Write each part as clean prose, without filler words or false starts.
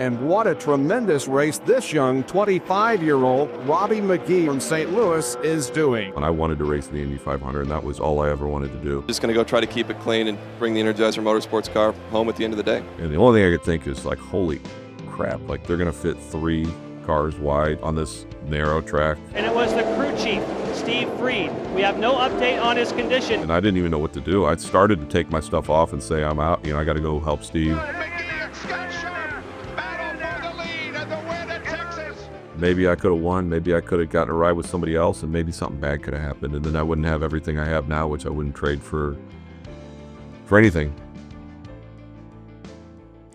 And what a tremendous race this young 25-year-old Robby McGehee from St. Louis is doing. And I wanted to race in the Indy 500, and that was all I ever wanted to do. Just going to go try to keep it clean and bring the Energizer motorsports car home at the end of the day. And the only thing I could think is like, holy crap, like they're going to fit 3 cars wide on this narrow track. And it was the crew chief, Steve Freed. We have no update on his condition. And I didn't even know what to do. I started to take my stuff off and say, I'm out. I got to go help Steve. Maybe I could have won. Maybe I could have gotten a ride with somebody else, and maybe something bad could have happened, and then I wouldn't have everything I have now, which I wouldn't trade for anything.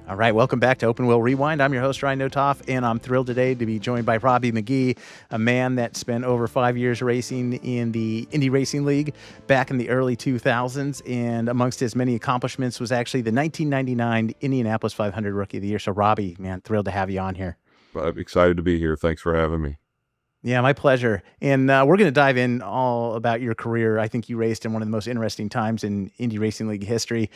All right, welcome back to Open Wheel Rewind. I'm your host, Ryan Nothhaft, and I'm thrilled today to be joined by Robby McGehee, a man that spent over 5 years racing in the Indy Racing League back in the early 2000s, and amongst his many accomplishments was actually the 1999 Indianapolis 500 Rookie of the Year. So, Robby, man, thrilled to have you on here. I'm excited to be here. Thanks for having me. Yeah, my pleasure. And we're going to dive in all about your career. I think you raced in one of the most interesting times in Indy Racing League history.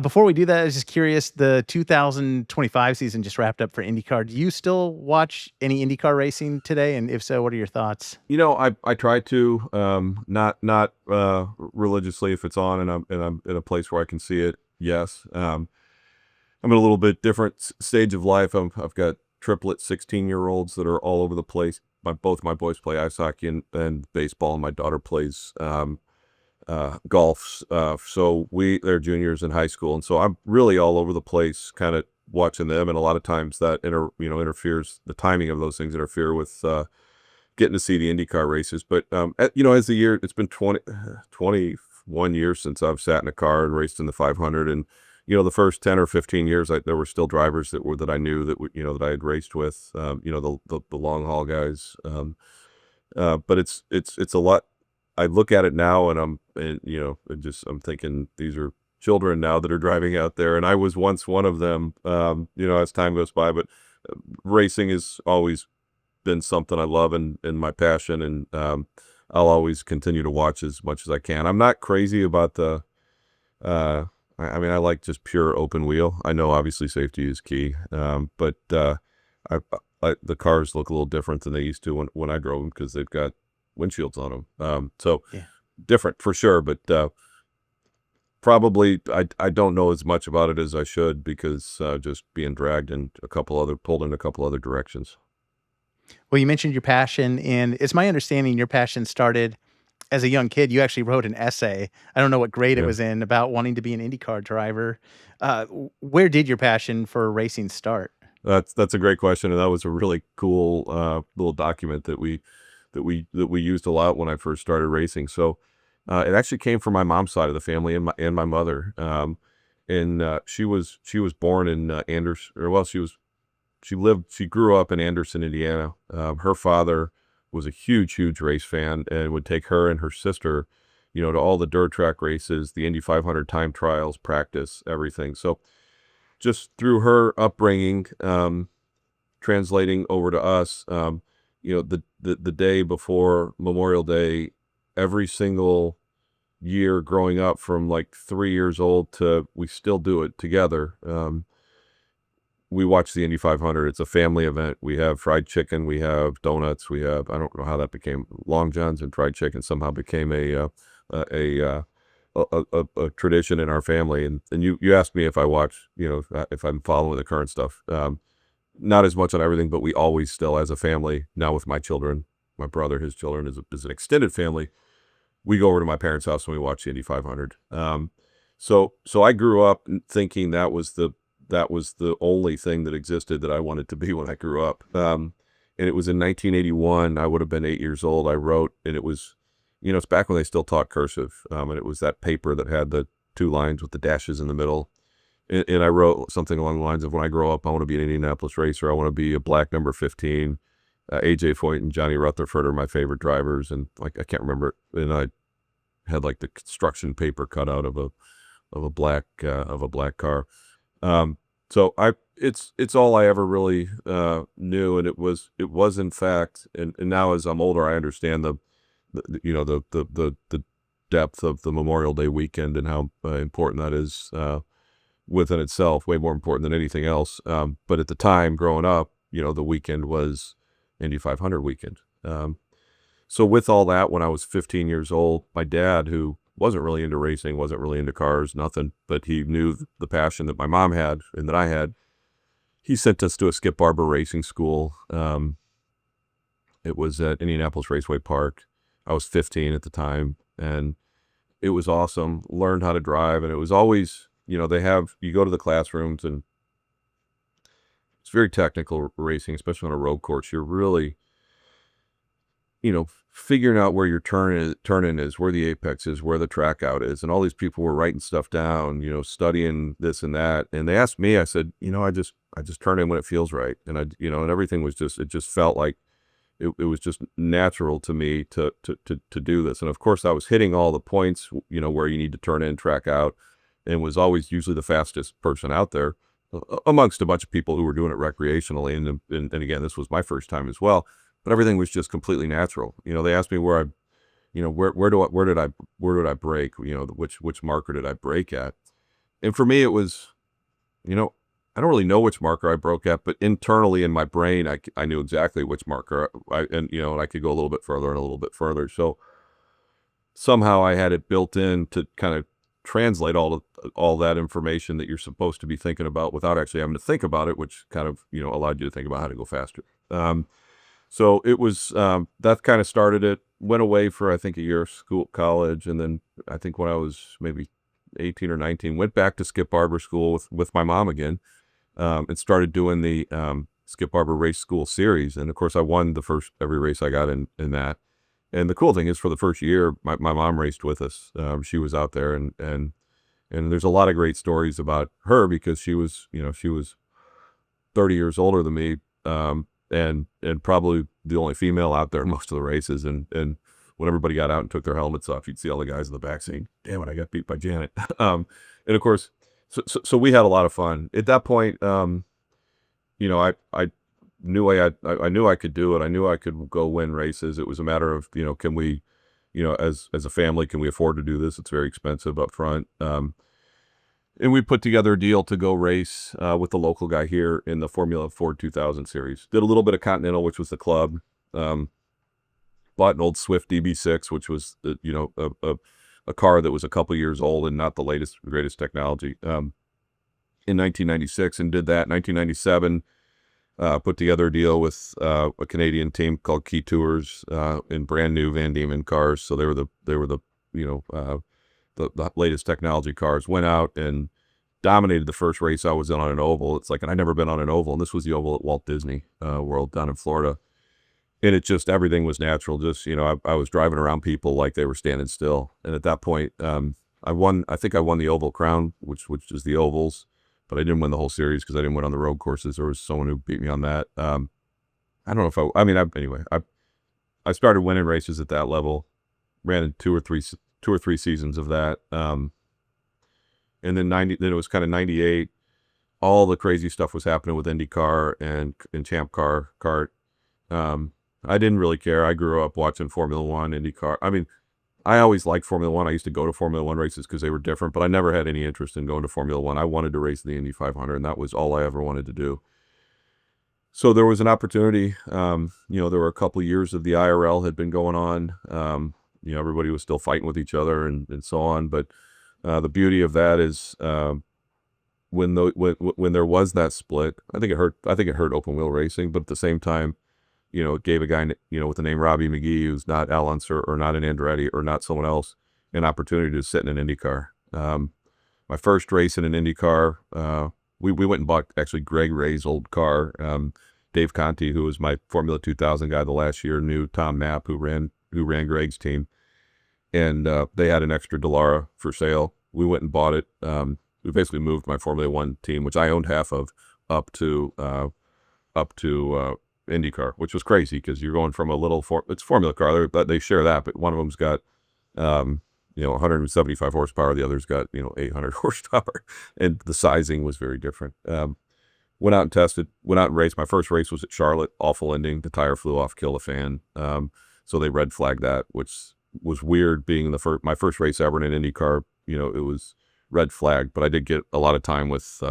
Before we do that, I was just curious, the 2025 season just wrapped up for IndyCar. Do you still watch any IndyCar racing today? And if so, what are your thoughts? I try to, not religiously if it's on and I'm in a place where I can see it. Yes. I'm in a little bit different stage of life. I've got triplet 16-year-olds that are all over the place. Both my boys play ice hockey and baseball, and my daughter plays golf. So they're juniors in high school, and so I'm really all over the place, kind of watching them. And a lot of times that interferes. The timing of those things interfere with getting to see the IndyCar races. But as the year, it's been 21 years since I've sat in a car and raced in the 500, and the first 10 or 15 years, there were still drivers that I knew that I had raced with, the long haul guys. But it's a lot. I look at it now and I'm thinking these are children now that are driving out there. And I was once one of them, as time goes by, but racing has always been something I love and my passion. And, I'll always continue to watch as much as I can. I'm not crazy about the, I like just pure open wheel. I know obviously safety is key, but the cars look a little different than they used to when I drove them because they've got windshields on them. Yeah. Different for sure, but probably I don't know as much about it as I should because just being dragged in pulled in a couple other directions. Well, you mentioned your passion, and it's my understanding your passion started as a young kid. You actually wrote an essay, I don't know what grade it was in, about wanting to be an IndyCar driver. Where did your passion for racing start? That's a great question, and that was a really cool little document that we used a lot when I first started racing. So it actually came from my mom's side of the family and my mother. And she was born in Anderson, she grew up in Anderson, Indiana. Her father was a huge race fan and would take her and her sister, to all the dirt track races, the Indy 500 time trials, practice, everything. So just through her upbringing, translating over to us, the day before Memorial Day, every single year growing up from like 3 years old to we still do it together. We watch the Indy 500. It's a family event. We have fried chicken. We have donuts. We have, I don't know how that became, Long Johns and fried chicken somehow became a tradition in our family. And you asked me if I watch, if I'm following the current stuff. Not as much on everything, but we always still, as a family, now with my children, my brother, his children, is an extended family. We go over to my parents' house and we watch the Indy 500. So I grew up thinking that was the only thing that existed that I wanted to be when I grew up. And it was in 1981, I would have been 8 years old. I wrote, and it was, it's back when they still taught cursive. And it was that paper that had the 2 lines with the dashes in the middle. And I wrote something along the lines of, when I grow up, I want to be an Indianapolis racer. I want to be a black number 15. AJ Foyt and Johnny Rutherford are my favorite drivers. And I can't remember it. And I had like the construction paper cut out of a black car. So it's all I ever really knew, and it was in fact, and now as I'm older, I understand the depth of the Memorial Day weekend and how important that is within itself, way more important than anything else. But at the time, growing up, the weekend was Indy 500 weekend. So with all that, when I was 15 years old, my dad, who wasn't really into racing, wasn't really into cars, nothing, but he knew the passion that my mom had and that I had, he sent us to a Skip Barber racing school. It was at Indianapolis Raceway Park. I was 15 at the time, and it was awesome. Learned how to drive, and it was always, you go to the classrooms, and it's very technical racing, especially on a road course. You're really, figuring out where your turn-in is, where the apex is, where the track out is. And all these people were writing stuff down, studying this and that. And they asked me, I said, I just turn in when it feels right. And and everything was it just felt like it was just natural to me to do this. And of course I was hitting all the points, where you need to turn in, track out, and was always usually the fastest person out there amongst a bunch of people who were doing it recreationally. And again, this was my first time as well. But everything was just completely natural. They asked me where did I break? Which marker did I break at? And for me, it was, I don't really know which marker I broke at, but internally in my brain, I knew exactly which marker. And I could go a little bit further and a little bit further. So somehow I had it built in to kind of translate all that information that you're supposed to be thinking about without actually having to think about it, which kind of allowed you to think about how to go faster. So it was, that kind of started it. Went away for, I think, a year of college. And then I think when I was maybe 18 or 19, went back to Skip Barber school with my mom again, and started doing the Skip Barber Race School series. And of course I won every race I got in that. And the cool thing is, for the first year, my mom raced with us. She was out there, and there's a lot of great stories about her, because she was 30 years older than me. And probably the only female out there in most of the races. And when everybody got out and took their helmets off, you'd see all the guys in the back saying, "Damn it, I got beat by Janet." And of course, so we had a lot of fun at that point. I knew I knew I could do it. I knew I could go win races. It was a matter of, can we, as a family, can we afford to do this? It's very expensive up front. And we put together a deal to go race with the local guy here in the Formula Ford 2000 series. Did a little bit of Continental, which was the club. Bought an old Swift DB6, which was a car that was a couple years old and not the latest, greatest technology. In 1996, and did that. In 1997, put together a deal with a Canadian team called Key Tours in brand new Van Diemen cars. So they were the the latest technology cars. Went out and dominated the first race I was in on an oval. It's like, and I'd never been on an oval, and this was the oval at Walt Disney World down in Florida. And it just, everything was natural. Just, I was driving around people like they were standing still. And at that point, I think I won the Oval Crown, which is the ovals, but I didn't win the whole series because I didn't win on the road courses. There was someone who beat me on that. I don't know if I started winning races at that level, ran in two or three seasons of that. And then it was kind of 98. All the crazy stuff was happening with IndyCar and Champ Car kart. I didn't really care. I grew up watching Formula One, IndyCar. I always liked Formula One. I used to go to Formula One races because they were different, but I never had any interest in going to Formula One. I wanted to race the Indy 500, and that was all I ever wanted to do. So there was an opportunity. There were a couple of years of the IRL had been going on. Everybody was still fighting with each other and so on. But the beauty of that is when there was that split, I think it hurt open wheel racing, but at the same time, it gave a guy, with the name Robby McGehee, who's not Al Unser or not an Andretti or not someone else, an opportunity to sit in an IndyCar. My first race in an IndyCar, we went and bought actually Greg Ray's old car. Dave Conti, who was my Formula 2000 guy the last year, knew Tom Mapp, who ran Greg's team, and they had an extra Dallara for sale. We went and bought it. We basically moved my Formula One team, which I owned half of, up to IndyCar, which was crazy because you're going from a little it's Formula car, they share that, but one of them's got 175 horsepower, the other's got 800 horsepower, and the sizing was very different. Went out and tested, went out and raced. My first race was at Charlotte. Awful ending. The tire flew off, killed a fan. So they red flagged that, which was weird, being my first race ever in an IndyCar. It was red flag, but I did get a lot of time with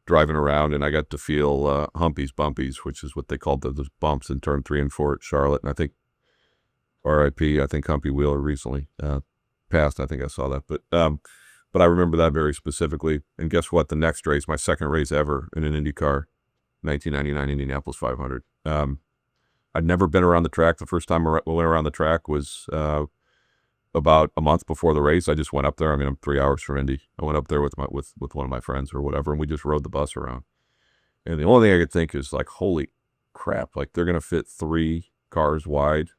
driving around, and I got to feel humpies, bumpies, which is what they called those bumps in turn 3 and 4 at Charlotte. And I think R.I.P. I think Humpy Wheeler recently passed. I think I saw that, but I remember that very specifically. And guess what? The next race, my second race ever in an IndyCar, 1999 Indianapolis 500. I'd never been around the track. The first time I went around the track was about a month before the race. I just went up there. I mean, I'm 3 hours from Indy. I went up there with one of my friends or whatever, and we just rode the bus around. And the only thing I could think is like, holy crap! Like they're gonna fit 3 cars wide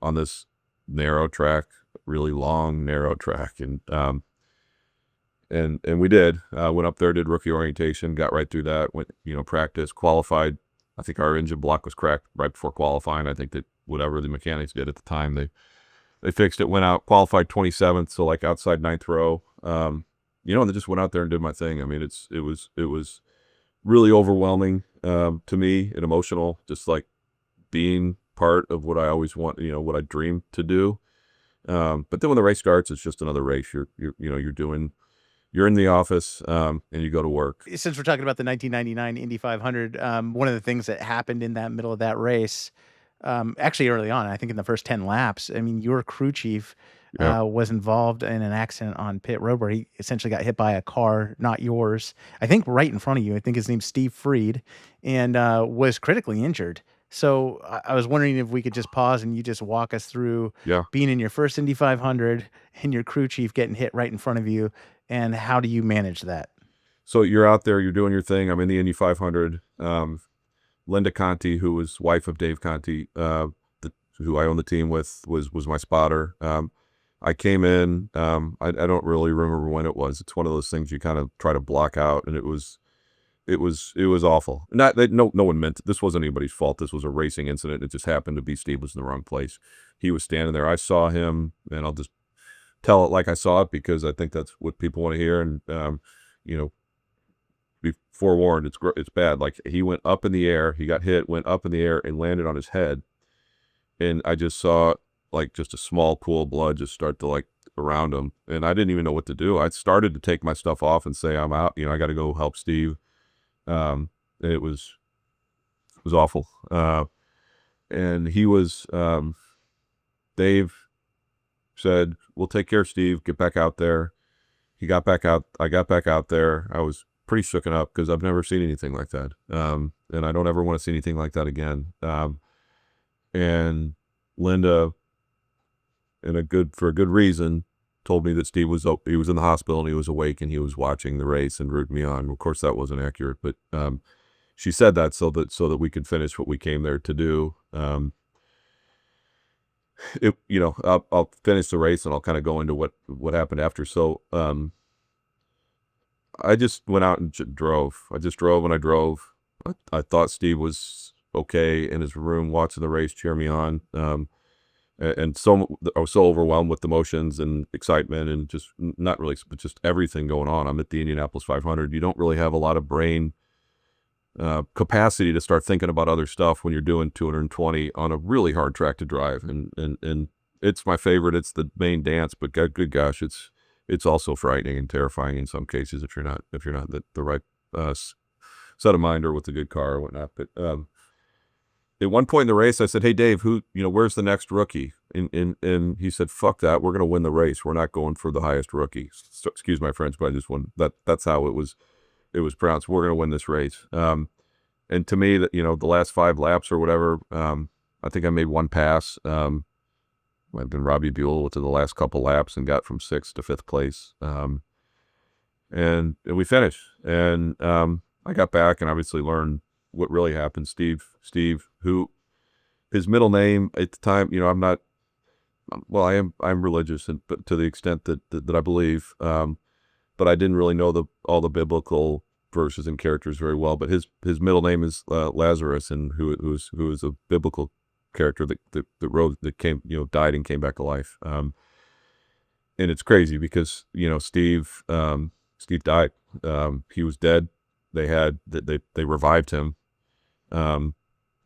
on this narrow track, really long narrow track, and we did. Went up there, did rookie orientation, got right through that. Went, practice, qualified. I think our engine block was cracked right before qualifying. I think that whatever the mechanics did at the time, they fixed it. Went out, qualified 27th, so like outside 9th row. And they just went out there and did my thing. I mean, it was really overwhelming to me and emotional, just like being part of what I always want, what I dreamed to do. But then when the race starts, it's just another race. You're in the office and you go to work. Since we're talking about the 1999 Indy 500, one of the things that happened in that middle of that race, actually early on, I think in the first 10 laps, I mean, your crew chief was involved in an accident on pit road where he essentially got hit by a car, not yours, I think right in front of you. I think his name's Steve Freed, and was critically injured. So I was wondering if we could just pause and you just walk us through being in your first Indy 500 and your crew chief getting hit right in front of you, and how do you manage that? So you're out there, you're doing your thing. I'm in the Indy 500. Linda Conti, who was wife of Dave Conti, who I own the team with, was my spotter. I came in. I don't really remember when it was. It's one of those things you kind of try to block out, and it was awful. Not that no one meant it. This wasn't anybody's fault. This was a racing incident. It just happened to be Steve was in the wrong place. He was standing there. I saw him, and I'll just tell it like I saw it because I think that's what people want to hear. And be forewarned, it's bad. Like he went up in the air. He got hit, went up in the air, and landed on his head. And I just saw like just a small pool of blood just start to like around him, and I didn't even know what to do. I started to take my stuff off and say I'm out. I got to go help Steve. It was awful. And he was, Dave said, we'll take care of Steve, get back out there. He got back out. I got back out there. I was pretty shooken up because I've never seen anything like that. And I don't ever want to see anything like that again. And Linda, for a good reason, told me that Steve was in the hospital and he was awake and he was watching the race and rooting me on. Of course, that wasn't accurate, but she said that so that we could finish what we came there to do. I'll finish the race and I'll kind of go into what happened after. So I just went out and drove. I just drove and I drove. I thought Steve was okay in his room watching the race, cheer me on. And so I was so overwhelmed with emotions and excitement and just not really, but just everything going on. I'm at the Indianapolis 500. You don't really have a lot of brain capacity to start thinking about other stuff when you're doing 220 on a really hard track to drive. And it's my favorite. It's the main dance, but good gosh, it's also frightening and terrifying in some cases if you're not the right set of mind or with a good car or whatnot. But at one point in the race, I said, "Hey, Dave, where's the next rookie?" And he said, "Fuck that. We're going to win the race. We're not going for the highest rookie." So, excuse my French, but I just want that's how it was pronounced. We're going to win this race. And to me, that the last 5 laps or whatever, I think I made one pass. Might have been Robbie Buell to the last couple laps and got from 6th to 5th place. And we finished. And I got back and obviously learned what really happened. Steve, who his middle name at the time, I'm religious, but to the extent that I believe, but I didn't really know all the biblical verses and characters very well. But his middle name is Lazarus, and who is a biblical character that came, died and came back to life. And it's crazy because Steve died. He was dead. They revived him.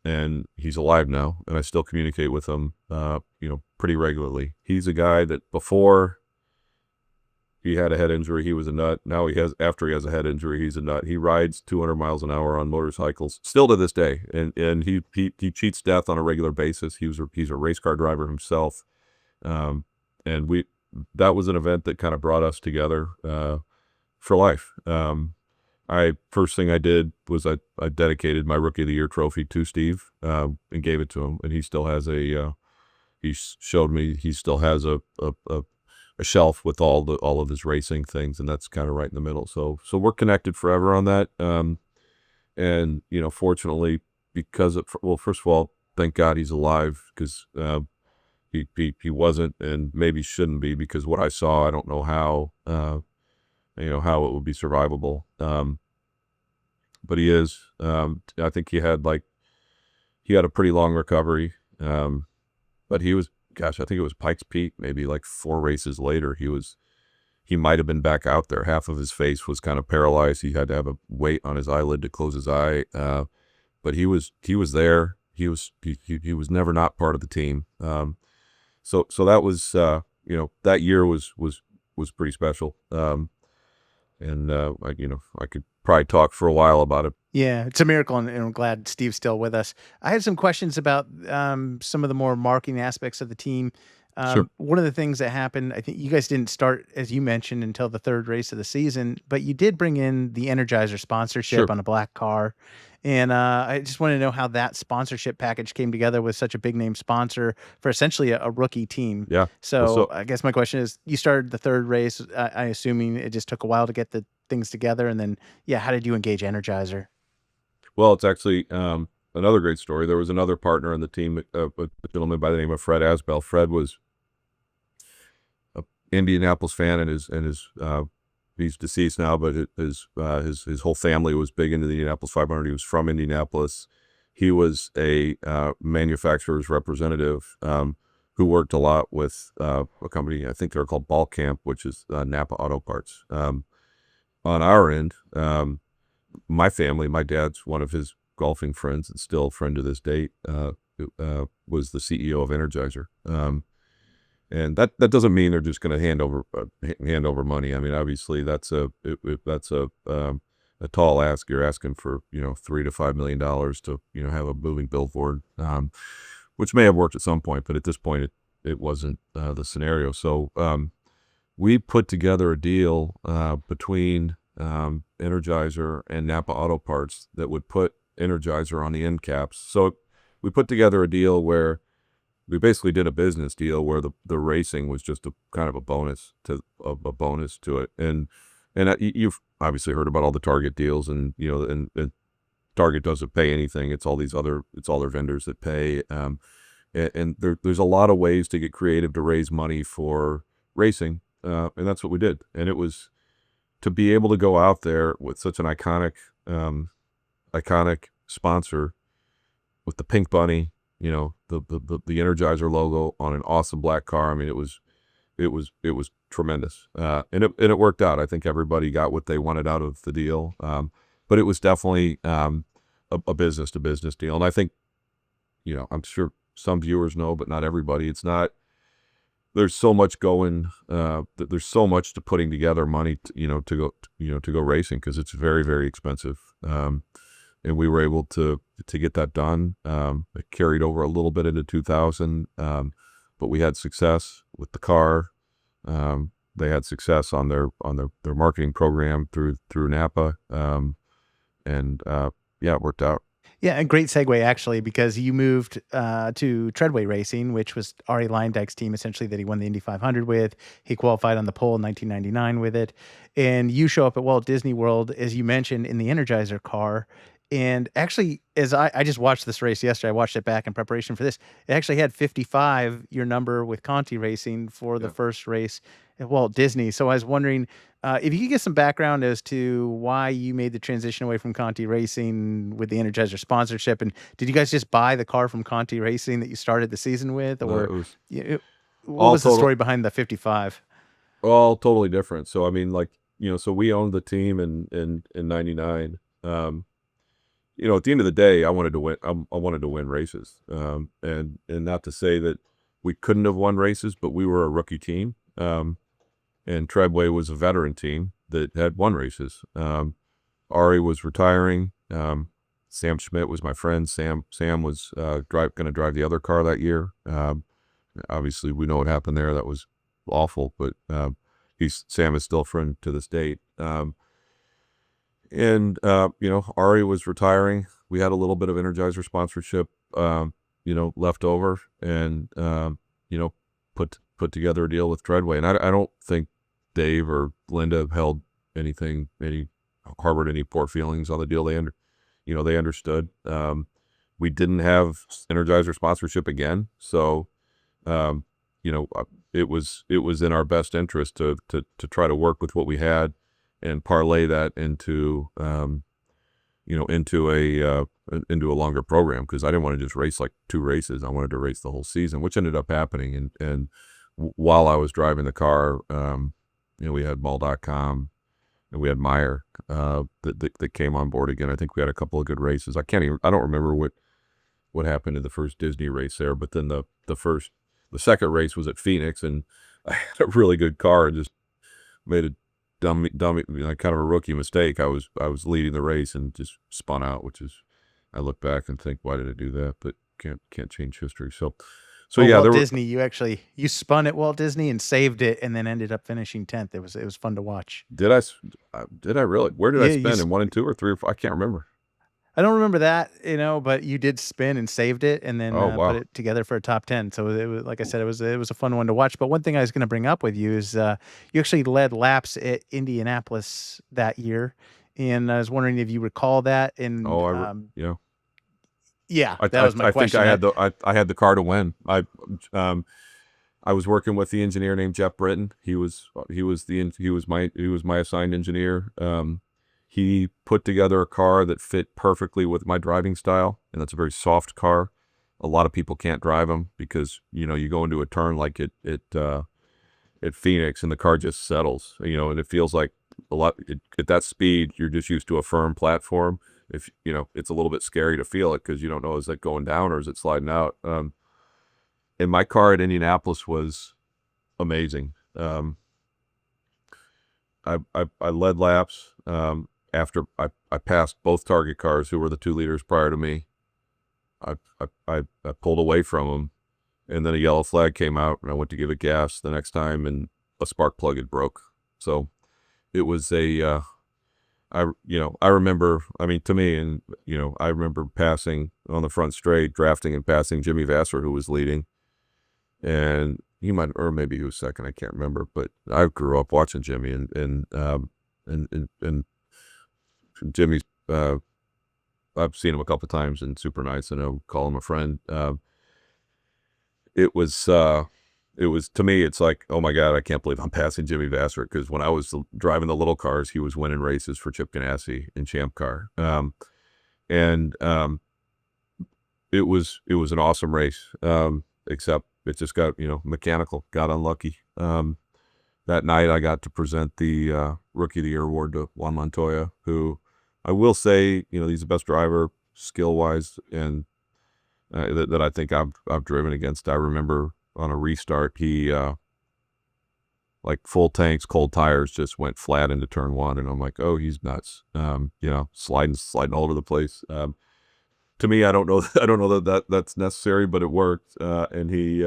And he's alive now, and I still communicate with him, pretty regularly. He's a guy that before he had a head injury. He was a nut. Now after he has a head injury, he's a nut. He rides 200 miles an hour on motorcycles still to this day. And he cheats death on a regular basis. He's a race car driver himself. And that was an event that kind of brought us together, for life. First thing I did was I dedicated my Rookie of the Year trophy to Steve, and gave it to him. And he still has he showed me he still has a shelf with all of his racing things, and that's kind of right in the middle. So we're connected forever on that. And fortunately, because first of all, thank God he's alive, because he wasn't, and maybe shouldn't be, because what I saw, I don't know how how it would be survivable. But he is. I think he had a pretty long recovery. But he was, gosh, I think it was Pikes Peak, maybe like 4 races later, he might have been back out there. Half of his face was kind of paralyzed. He had to have a weight on his eyelid to close his eye. But he was there. He was never not part of the team. So that was, that year was pretty special. I could probably talk for a while about it. Yeah, it's a miracle, and I'm glad Steve's still with us. I had some questions about some of the more marketing aspects of the team. Sure. One of the things that happened, I think you guys didn't start, as you mentioned, until the 3rd race of the season, but you did bring in the Energizer sponsorship Sure. on a black car. And I just want to know how that sponsorship package came together with such a big name sponsor for essentially a rookie team. Yeah. So I guess my question is, you started the 3rd race, I assuming it just took a while to get the things together. And then, how did you engage Energizer? Well, it's actually another great story. There was another partner on the team, a gentleman by the name of Fred Asbell. Fred was an Indianapolis fan, and he's deceased now, but his whole family was big into the Indianapolis 500. He was from Indianapolis. He was a manufacturer's representative, who worked a lot with a company, I think they're called Ball Camp, which is Napa Auto Parts. On our end, my family, my dad's one of his golfing friends, and still a friend to this date, was the CEO of Energizer. And that doesn't mean they're just going to hand over money. I mean, obviously that's a tall ask. You're asking for $3 to $5 million to have a moving billboard, which may have worked at some point, but at this point it wasn't the scenario. So we put together a deal between Energizer and Napa Auto Parts that would put Energizer on the end caps. So we put together a deal where we basically did a business deal where the racing was just a kind of a bonus to it. And you've obviously heard about all the Target deals, and and Target doesn't pay anything. It's all their vendors that pay. And there's a lot of ways to get creative to raise money for racing, and that's what we did. And it was to be able to go out there with such an iconic sponsor, with the pink bunny, the Energizer logo on an awesome black car. I mean, it was tremendous, and it worked out. I think everybody got what they wanted out of the deal, but it was definitely a business to business deal. And I think, I'm sure some viewers know, but not everybody. It's not. There's so much going. There's so much to putting together money, to go racing, because it's very, very expensive. And we were able to get that done. It carried over a little bit into 2000, but we had success with the car. They had success on their marketing program through Napa, and it worked out. Yeah, a great segue, actually, because you moved to Treadway Racing, which was Ari Leyendijk's team, essentially, that he won the Indy 500 with. He qualified on the pole in 1999 with it. And you show up at Walt Disney World, as you mentioned, in the Energizer car. And actually, as I just watched this race yesterday, I watched it back in preparation for this. It actually had 55, your number with Conti Racing, for the first race at Walt Disney. So I was wondering if you could get some background as to why you made the transition away from Conti Racing with the Energizer sponsorship. And did you guys just buy the car from Conti Racing that you started the season with? Or what was the story behind the 55? All totally different. So, I mean, so we owned the team in 99. At the end of the day, I wanted to win. I wanted to win races, and not to say that we couldn't have won races, but we were a rookie team, and Treadway was a veteran team that had won races. Ari was retiring. Sam Schmidt was my friend. Sam was going to drive the other car that year. Obviously, we know what happened there. That was awful, but Sam is still a friend to this date. Ari was retiring. We had a little bit of Energizer sponsorship, left over, and put together a deal with Treadway. And I don't think Dave or Linda harbored any poor feelings on the deal. They understood. We didn't have Energizer sponsorship again, so it was in our best interest to try to work with what we had and parlay that into a longer program, because I didn't want to just race like 2 races. I wanted to race the whole season, which ended up happening. And while I was driving the car, we had Mall.com and we had Meyer that came on board again. I think we had a couple of good races. I don't remember what happened in the first Disney race there, but then the second race was at Phoenix, and I had a really good car and just made a dumb kind of a rookie mistake. I was leading the race and just spun out, which is, I look back and think, why did I do that? But can't change history. So yeah, Walt Disney, you spun at Walt Disney and saved it, and then ended up finishing 10th. It was fun to watch. Did I really? Where did I spin in 1 and 2 or 3 or 4? I can't remember. I don't remember that, but you did spin and saved it, and then put it together for a top 10. So it was, like I said, it was a fun one to watch. But one thing I was going to bring up with you is you actually led laps at Indianapolis that year, and I was wondering if you recall that. And yeah. Yeah, that was my question. I think I had the car to win. I was working with the engineer named Jeff Britton. He was my assigned engineer. He put together a car that fit perfectly with my driving style, and that's a very soft car. A lot of people can't drive them because you go into a turn like at Phoenix, and the car just settles. And it feels like at that speed, you're just used to a firm platform. If it's a little bit scary to feel it because you don't know, is it going down or is it sliding out? And my car at Indianapolis was amazing. I led laps after I passed both target cars, who were the 2 leaders prior to me. I pulled away from them, and then a yellow flag came out, and I went to give it gas the next time, and a spark plug had broke. So it was I remember, to me, and, I remember passing on the front straight, drafting and passing Jimmy Vasser, who was leading, and or maybe he was second, I can't remember, but I grew up watching Jimmy, and Jimmy's, I've seen him a couple of times, and super nice, and I'll call him a friend. It was, to me, it's like, oh my God, I can't believe I'm passing Jimmy Vasser, because when I was driving the little cars, he was winning races for Chip Ganassi in Champ Car. It was an awesome race, except it just got, mechanical, got unlucky. That night I got to present the Rookie of the Year award to Juan Montoya, who I will say, he's the best driver skill-wise, and that I think I've driven against. I remember on a restart, he like full tanks, cold tires, just went flat into turn 1, and I'm like, oh, he's nuts. Sliding all over the place. To me, I don't know that's necessary, but it worked. And he,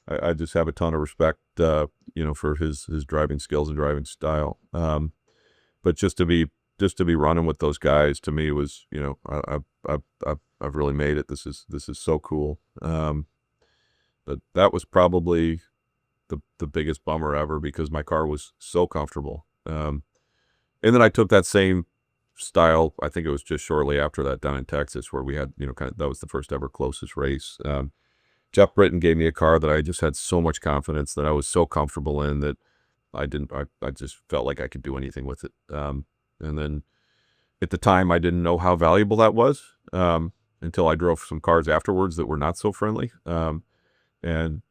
I just have a ton of respect, for his driving skills and driving style. But just to be running with those guys, to me was, I've really made it. This is so cool. But that was probably the biggest bummer ever, because my car was so comfortable. And then I took that same style, I think it was just shortly after that, down in Texas, where we had, that was the first ever closest race. Jeff Britton gave me a car that I just had so much confidence, that I was so comfortable in, that I just felt like I could do anything with it. And then at the time, I didn't know how valuable that was, until I drove some cars afterwards that were not so friendly. And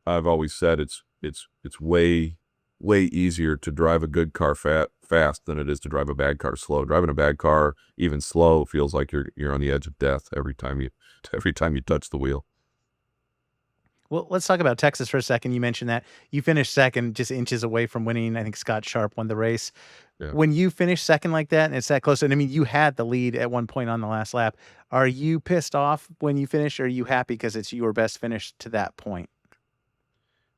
I've always said it's way easier to drive a good car fast than it is to drive a bad car slow. Driving a bad car, even slow, feels like you're on the edge of death every time you touch the wheel. Well, let's talk about Texas for a second. You mentioned that you finished second, just inches away from winning. I think Scott Sharp won the race. Yeah. When you finish second like that and it's that close, and I mean, you had the lead at one point on the last lap. Are you pissed off when you finish, or are you happy because it's your best finish to that point?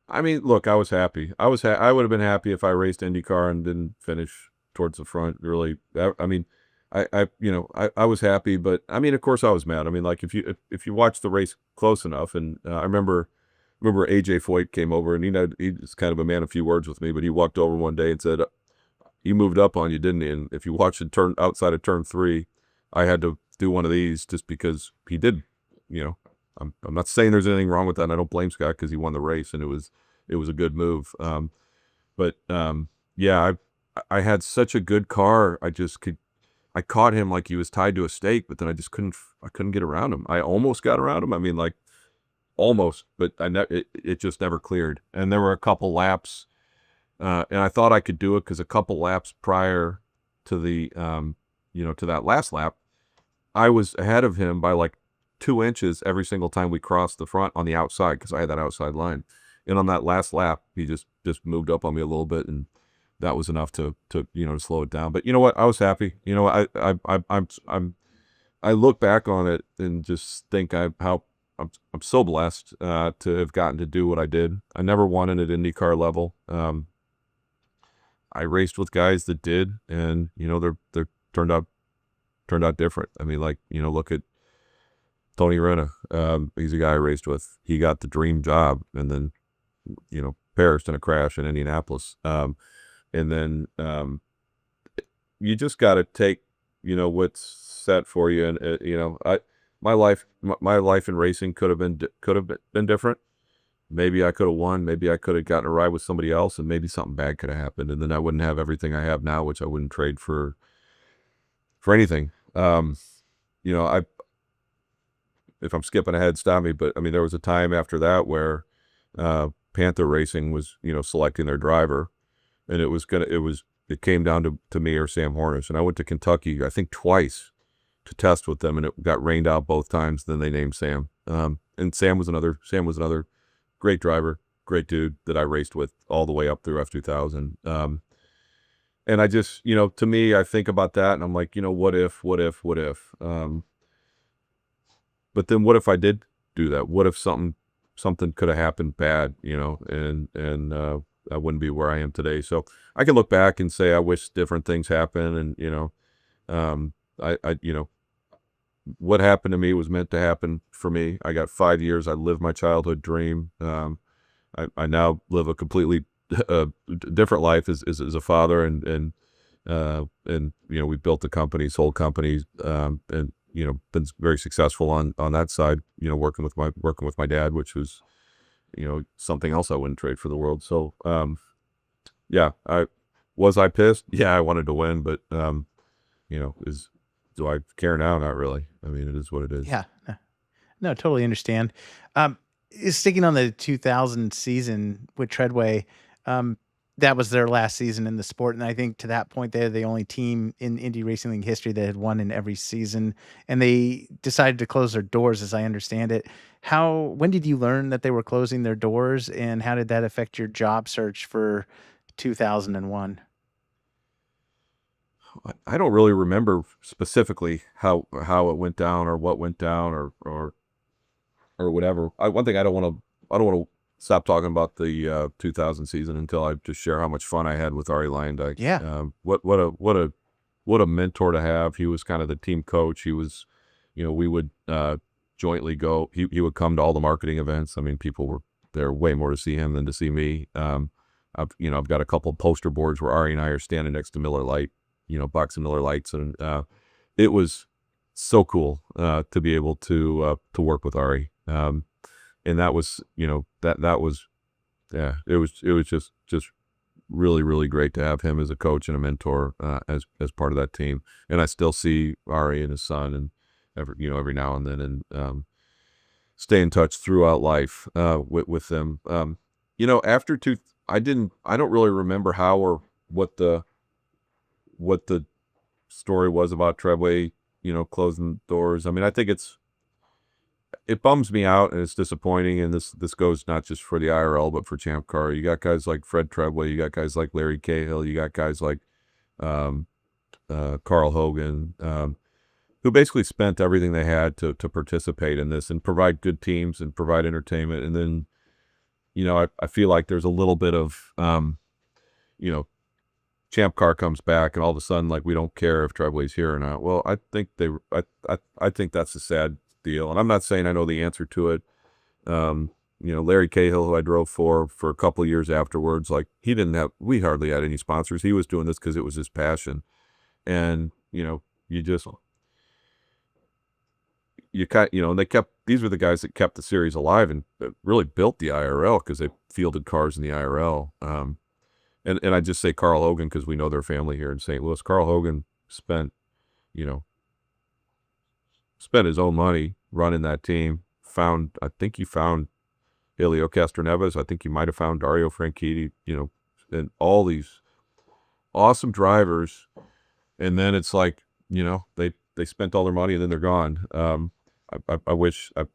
I mean, look, I was happy. I would have been happy if I raced IndyCar and didn't finish towards the front. Really, I mean, I was happy, but I mean, of course, I was mad. I mean, like if you watch the race close enough, and I remember AJ Foyt came over, and he's kind of a man of few words with me, but he walked over one day and said, "He moved up on you, didn't he?" And if you watch it turn outside of turn 3, I had to do one of these just because he did. I'm not saying there's anything wrong with that. And I don't blame Scott because he won the race and it was a good move. Yeah, I had such a good car. I caught him like he was tied to a stake, but then I couldn't get around him. I almost got around him. I mean, like almost, but it just never cleared. And there were a couple laps, and I thought I could do it because a couple laps prior to the to that last lap, I was ahead of him by like 2 inches every single time we crossed the front on the outside because I had that outside line. And on that last lap, he just moved up on me a little bit, and that was enough to slow it down. But you know what? I was happy. I look back on it and just think I'm so blessed to have gotten to do what I did. I never won at an IndyCar level. I raced with guys that did, and they're turned out different. I mean, like look at Tony Rena. He's a guy I raced with. He got the dream job, and then perished in a crash in Indianapolis. And then you just got to take what's set for you. And my life in racing could have been different. Maybe I could have won. Maybe I could have gotten a ride with somebody else, and maybe something bad could have happened, and then I wouldn't have everything I have now, which I wouldn't trade for anything. If I'm skipping ahead, stop me. But I mean, there was a time after that where Panther Racing was selecting their driver, and it came down to me or Sam Hornish, and I went to Kentucky I think twice to test with them, and it got rained out both times. Then they named Sam, and Sam was another great driver, great dude that I raced with all the way up through F2000. And I just to me, I think about that, and I'm like, what if? But then what if I did do that? What if something could have happened bad, and I wouldn't be where I am today. So I can look back and say I wish different things happened, and what happened to me was meant to happen for me. I got 5 years. I lived my childhood dream. I now live a completely different life as a father, and we built the company, sold companies, and been very successful on that side, working with my dad, which was, something else I wouldn't trade for the world. So, yeah, I pissed? Yeah, I wanted to win, but, do I care now? Not really. I mean, it is what it is. Yeah. No, totally understand. Sticking on the 2000 season with Treadway, that was their last season in the sport. And I think to that point, they're the only team in Indy Racing League history that had won in every season. And they decided to close their doors, as I understand it. When did you learn that they were closing their doors, and how did that affect your job search for 2001? I don't really remember specifically how it went down or what went down or whatever. One thing I don't want to stop talking about the 2000 season until I just share how much fun I had with Arie Luyendyk. Yeah. What a mentor to have. He was kind of the team coach. He was, we would jointly go. He would come to all the marketing events. I mean, people were there way more to see him than to see me. I've got a couple of poster boards where Arie and I are standing next to Miller Lite, box of Miller Lights, and it was so cool to be able to work with Arie. And that was, that was, yeah, it was just really, really great to have him as a coach and a mentor as part of that team. And I still see Arie and his son, and every now and then, and stay in touch throughout life with them. After I don't really remember how or what the story was about Treadway, closing doors. I mean, I think it bums me out and it's disappointing. And this goes not just for the IRL, but for Champ Car. You got guys like Fred Treadway, you got guys like Larry Cahill, you got guys like Carl Hogan, who basically spent everything they had to participate in this and provide good teams and provide entertainment. And then, I feel like there's a little bit of, Champ Car comes back and all of a sudden, like, we don't care if Treadway's here or not. Well, I think I think that's a sad deal. And I'm not saying I know the answer to it. Larry Cahill, who I drove for a couple of years afterwards, like, we hardly had any sponsors. He was doing this because it was his passion. And, these were the guys that kept the series alive and really built the IRL because they fielded cars in the IRL. And I just say Carl Hogan because we know their family here in St. Louis. Carl Hogan spent his own money running that team. I think you found Helio Castroneves. I think you might have found Dario Franchitti, and all these awesome drivers. And then it's like, they spent all their money and then they're gone. I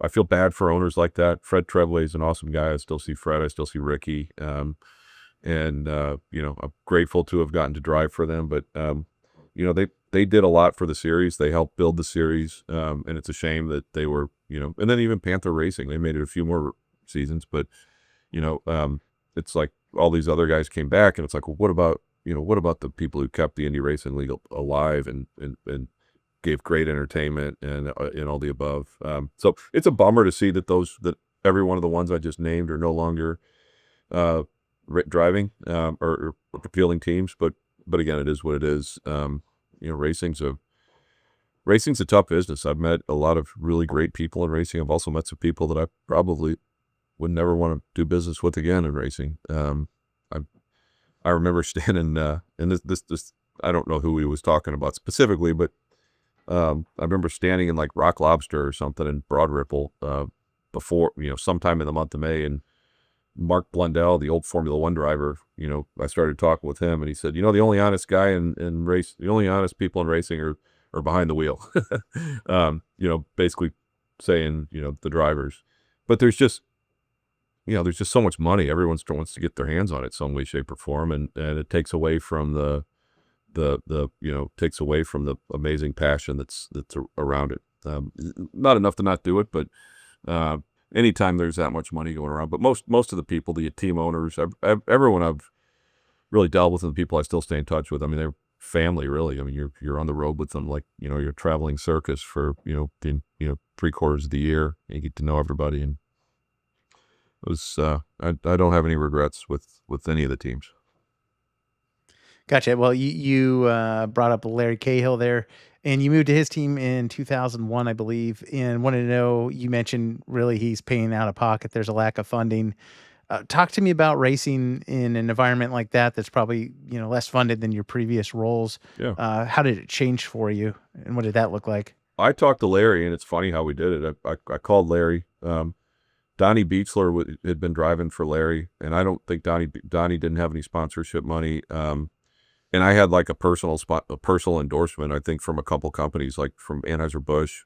feel bad for owners like that. Fred Treadway is an awesome guy. I still see Fred. I still see Ricky. I'm grateful to have gotten to drive for them. But, they did a lot for the series. They helped build the series. And it's a shame that they were, and then even Panther Racing, they made it a few more seasons. But, it's like all these other guys came back and it's like, well, what about the people who kept the Indy Racing League alive and gave great entertainment and all the above. So it's a bummer to see that every one of the ones I just named are no longer driving or fielding teams. But again, it is what it is. Racing's a tough business. I've met a lot of really great people in racing. I've also met some people that I probably would never want to do business with again in racing. I remember standing, and this I don't know who he was talking about specifically, but I remember standing in like Rock Lobster or something in Broad Ripple before, sometime in the month of May, and Mark Blundell, the old Formula One driver, I started talking with him, and he said, the only honest guy in race, the only honest people in racing are behind the wheel. Basically saying, the drivers. But there's just so much money. Everyone wants to get their hands on it some way, shape, or form, and it takes away from the amazing passion that's around it. Not enough to not do it, but anytime there's that much money going around. But most of the people, the team owners, everyone I've really dealt with, and the people I still stay in touch with, I mean, they're family, really. I mean, you're on the road with them like, you're traveling circus for 3/4 of the year. You get to know everybody, and it was I don't have any regrets with any of the teams. Gotcha. Well, you brought up Larry Cahill there, and you moved to his team in 2001, I believe, and wanted to know, you mentioned really he's paying out of pocket. There's a lack of funding. Talk to me about racing in an environment like that that's probably, less funded than your previous roles. Yeah. How did it change for you, and what did that look like? I talked to Larry, and it's funny how we did it. I called Larry. Donnie Beechler had been driving for Larry, and I don't think Donnie didn't have any sponsorship money. And I had like a personal endorsement, I think, from a couple companies, like from Anheuser-Busch,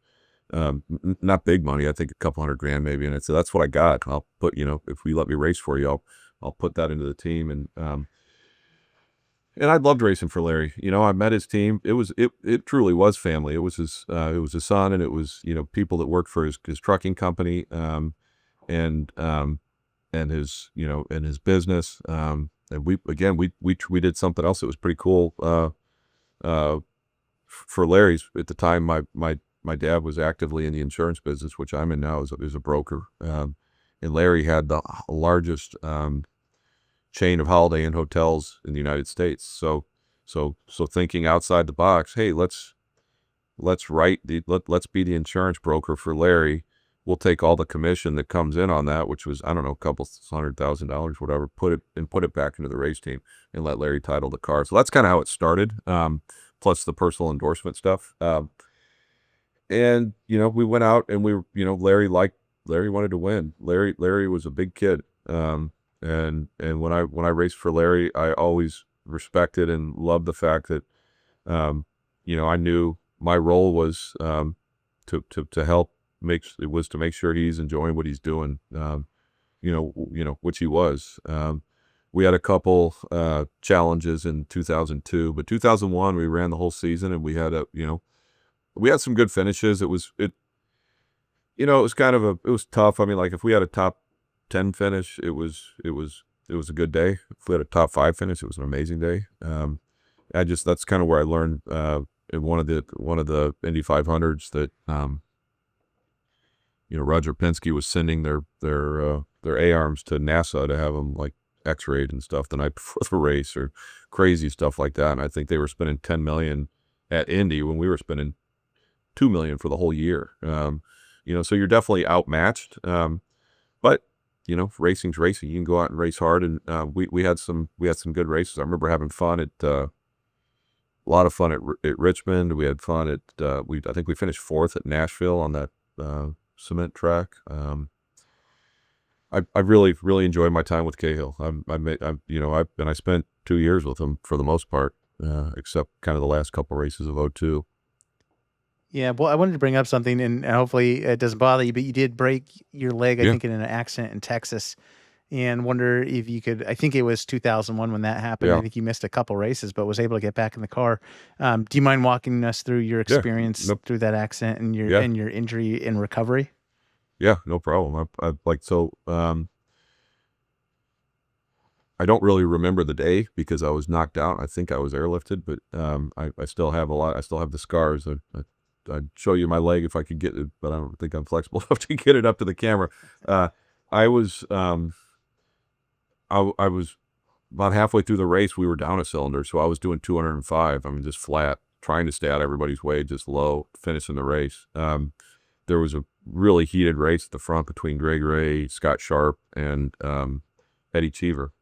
not big money, I think a couple $100,000 maybe. And I said, that's what I got. I'll put, if we let me race for you, I'll put that into the team. And I loved racing for Larry. I met his team. It truly was family. It was his son, and it was, people that worked for his trucking company, and his, and his business. And we did something else that was pretty cool. For Larry's at the time, my dad was actively in the insurance business, which I'm in now as a broker. And Larry had the largest chain of Holiday Inn hotels in the United States. So thinking outside the box, hey, let's be the insurance broker for Larry. We'll take all the commission that comes in on that, which was, I don't know, a couple $100,000, whatever, put it back into the race team and let Larry title the car. So that's kind of how it started. Plus the personal endorsement stuff. And, we went out and Larry wanted to win. Larry was a big kid. And when I raced for Larry, I always respected and loved the fact that, I knew my role was, to help to make sure he's enjoying what he's doing. Which he was. We had a couple challenges in 2002, but 2001 we ran the whole season, and we had some good finishes. It was tough. I mean, like, if we had a top 10 finish, it was a good day. If we had a top 5 finish, it was an amazing day. That's kind of where I learned in one of the Indy 500s that Roger Penske was sending their A-arms to NASA to have them like X-rayed and stuff the night before the race, or crazy stuff like that. And I think they were spending $10 million at Indy when we were spending $2 million for the whole year. So you're definitely outmatched. But racing's racing. You can go out and race hard, and we had some good races. I remember having fun at a lot of fun at Richmond. We had fun at I think we finished 4th at Nashville on that cement track. I really enjoyed my time with Cahill. I spent 2 years with him for the most part, except kind of the last couple races of 2002. Yeah, well, I wanted to bring up something, and hopefully it doesn't bother you, but you did break your leg, I think, in an accident in Texas, and wonder if you could. I think it was 2001 when that happened. Yeah. I think you missed a couple races, but was able to get back in the car. Do you mind walking us through your experience through that accident and your injury and recovery? Yeah, no problem. I don't really remember the day because I was knocked out. I think I was airlifted, but I still have a lot. I still have the scars. I'd show you my leg if I could get it, but I don't think I'm flexible enough to get it up to the camera. I was about halfway through the race. We were down a cylinder, so I was doing 205. I mean, just flat, trying to stay out of everybody's way, just low, finishing the race. There was a really heated race at the front between Greg Ray, Scott Sharp, and Eddie Cheever.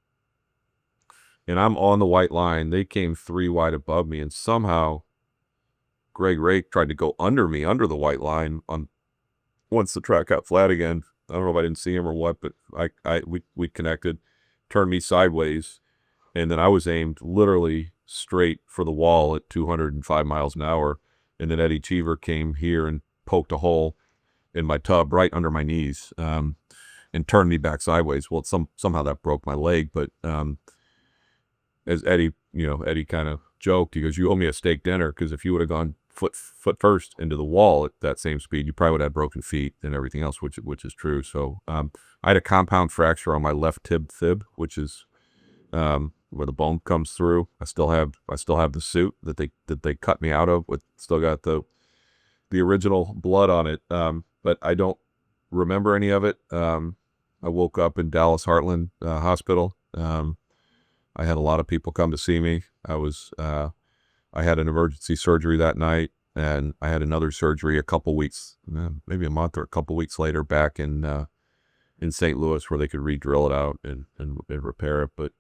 And I'm on the white line. They came 3 wide above me, and somehow Greg Ray tried to go under me, under the white line, once the track got flat again. I don't know if I didn't see him or what, but we connected, turned me sideways, and then I was aimed literally straight for the wall at 205 miles an hour. And then Eddie Cheever came here and poked a hole in my tub right under my knees, and turned me back sideways. Well, somehow that broke my leg, but as Eddie kind of joked, he goes, "You owe me a steak dinner, because if you would have gone foot first into the wall at that same speed, you probably would have broken feet and everything else," which is true. So I had a compound fracture on my left fib, which is where the bone comes through. I still have the suit that they cut me out of. Still got the original blood on it, but I don't remember any of it. I woke up in Dallas Heartland Hospital. I had a lot of people come to see me. I had an emergency surgery that night, and I had another surgery a couple weeks, maybe a month or a couple weeks later, back in St. Louis, where they could re-drill it out and repair it. But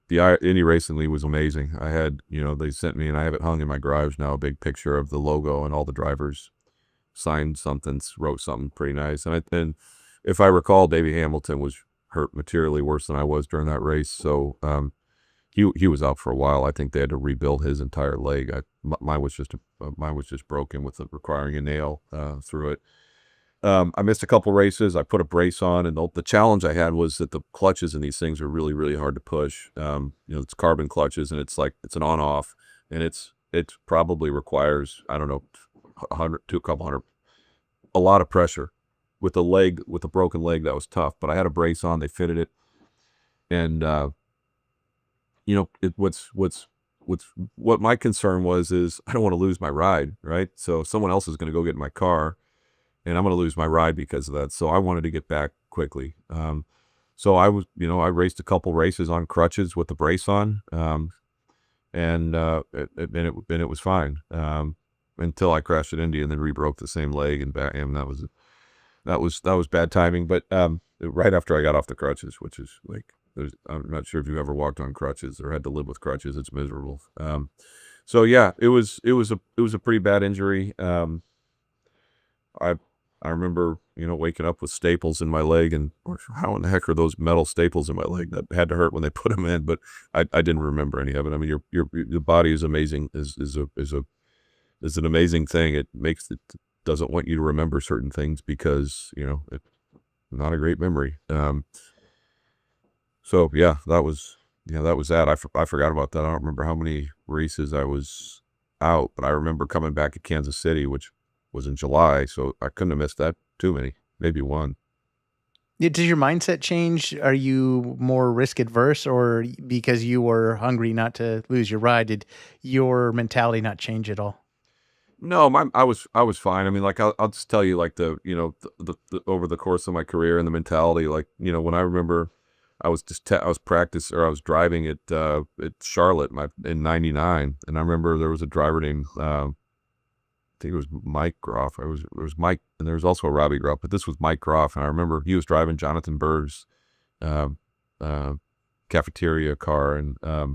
the Indy Racing League was amazing. I had, they sent me, and I have it hung in my garage now, a big picture of the logo, and all the drivers signed something, wrote something pretty nice. And if I recall, Davey Hamilton was hurt materially worse than I was during that race. So he was out for a while. I think they had to rebuild his entire leg. Mine was just broken with requiring a nail through it. I missed a couple races. I put a brace on, and the challenge I had was that the clutches in these things are really, really hard to push. It's carbon clutches, and it's an on-off, and it probably requires, I don't know, 100 to a couple hundred, a lot of pressure. With a broken leg, that was tough. But I had a brace on. They fitted it, and what my concern is I don't want to lose my ride, right? So someone else is going to go get in my car, and I'm going to lose my ride because of that. So I wanted to get back quickly. So I raced a couple races on crutches with the brace on, and it was fine until I crashed at Indy and then re-broke the same leg and back, and that was bad timing. But right after I got off the crutches, which is like, I'm not sure if you ever walked on crutches or had to live with crutches. It's miserable. So yeah, it was a pretty bad injury. I remember, waking up with staples in my leg, and how in the heck are those metal staples in my leg? That had to hurt when they put them in, but I didn't remember any of it. I mean, your body is amazing, is an amazing thing. It makes doesn't want you to remember certain things because, it's not a great memory. So yeah, that was that. I forgot about that. I don't remember how many races I was out, but I remember coming back at Kansas City, which was in July, so I couldn't have missed that too many, maybe one. Yeah, does your mindset change? Are you more risk adverse, or because you were hungry not to lose your ride, did your mentality not change at all? No, I was fine. I mean, like I'll just tell you, like the over the course of my career and the mentality, like when I remember, I was I was driving at Charlotte in '99, and I remember there was a driver named I think it was Mike Groff. There was Mike, and there was also a Robbie Groff, but this was Mike Groff, and I remember he was driving Jonathan Bird's uh, uh, cafeteria car, and I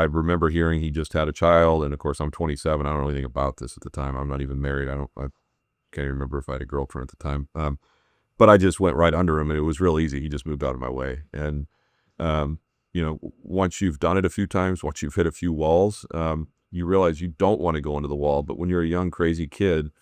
remember hearing he just had a child, and of course I'm 27. I don't know anything about this at the time. I'm not even married. I can't even remember if I had a girlfriend at the time. But I just went right under him, and it was real easy. He just moved out of my way. And, once you've done it a few times, once you've hit a few walls, you realize you don't want to go into the wall. But when you're a young, crazy kid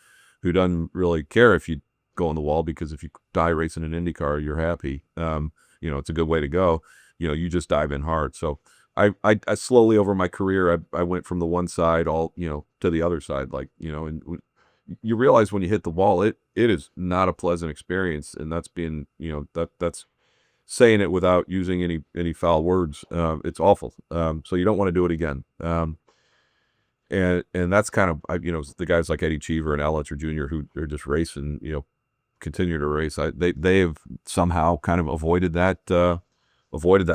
who doesn't really care if you go in the wall, because if you die racing an IndyCar, you're happy. It's a good way to go. You just dive in hard. So I slowly over my career, I went from the one side to the other side, and you realize when you hit the wall, it is not a pleasant experience. And that's being, that's saying it without using any foul words. It's awful. So you don't want to do it again. And that's kind of, the guys like Eddie Cheever and Al Letcher Jr. who are just racing, continue to race. They have somehow kind of avoided that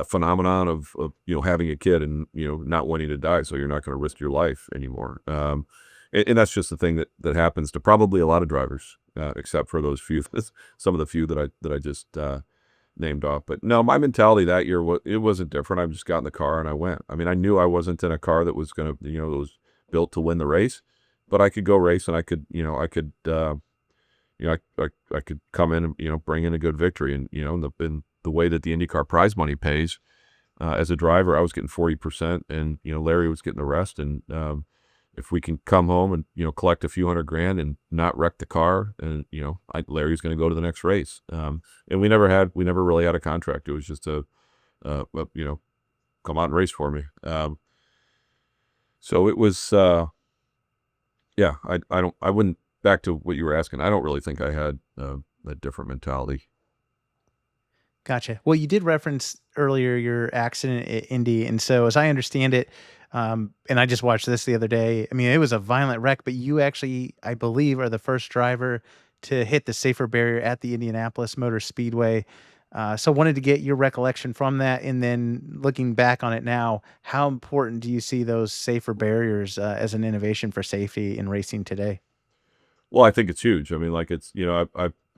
phenomenon of having a kid and, not wanting to die. So you're not going to risk your life anymore. And that's just the thing that happens to probably a lot of drivers, except for those few, some of the few that I just named off. But no, my mentality that year, it wasn't different. I just got in the car and I went. I mean, I knew I wasn't in a car that was going to, that was built to win the race, but I could go race and I could come in and, bring in a good victory. And, in the way that the IndyCar prize money pays, as a driver, I was getting 40% and, Larry was getting the rest. And, if we can come home and, collect a few $100,000 and not wreck the car, and, Larry's going to go to the next race. And we never really had a contract. It was just come out and race for me. So it was, I wouldn't, back to what you were asking, I don't really think I had a different mentality. Gotcha. Well, you did reference earlier your accident at Indy. And so as I understand it, and I just watched this the other day, I mean, it was a violent wreck, but you actually, I believe, are the first driver to hit the safer barrier at the Indianapolis Motor Speedway. So wanted to get your recollection from that. And then looking back on it now, how important do you see those safer barriers as an innovation for safety in racing today? Well, I think it's huge. I mean, like it's,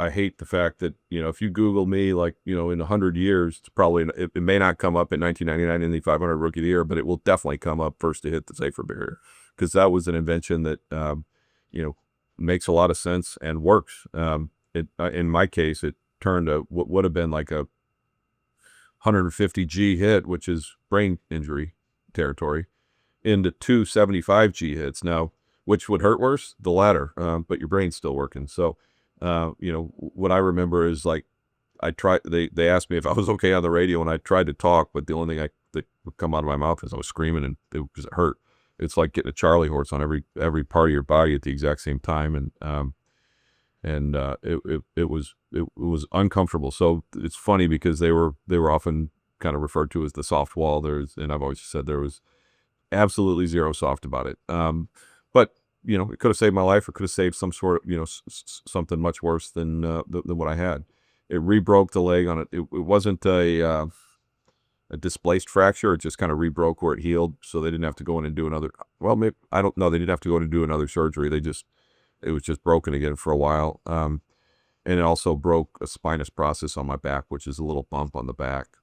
I hate the fact that, if you Google me, like, in 100 years, it's probably, it may not come up in 1999 Indy 500 Rookie of the Year, but it will definitely come up first to hit the safer barrier, because that was an invention that, makes a lot of sense and works. In my case, it turned what would have been like a 150 G hit, which is brain injury territory, into 275 G hits. Now, which would hurt worse? The latter, but your brain's still working. So, what I remember is like, they asked me if I was okay on the radio, and I tried to talk, but the only thing that would come out of my mouth is I was screaming, and because it hurt. It's like getting a Charlie horse on every part of your body at the exact same time. And it was uncomfortable. So it's funny because they were often kind of referred to as the soft wall. And I've always said there was absolutely zero soft about it. But it could have saved my life, or could have saved some sort of, something much worse than what I had. It rebroke the leg on it. It wasn't a displaced fracture. It just kind of rebroke where it healed. So they didn't have to go in and do another, well, maybe, I don't know. They didn't have to go in and do another surgery. It was just broken again for a while. And it also broke a spinous process on my back, which is a little bump on the back.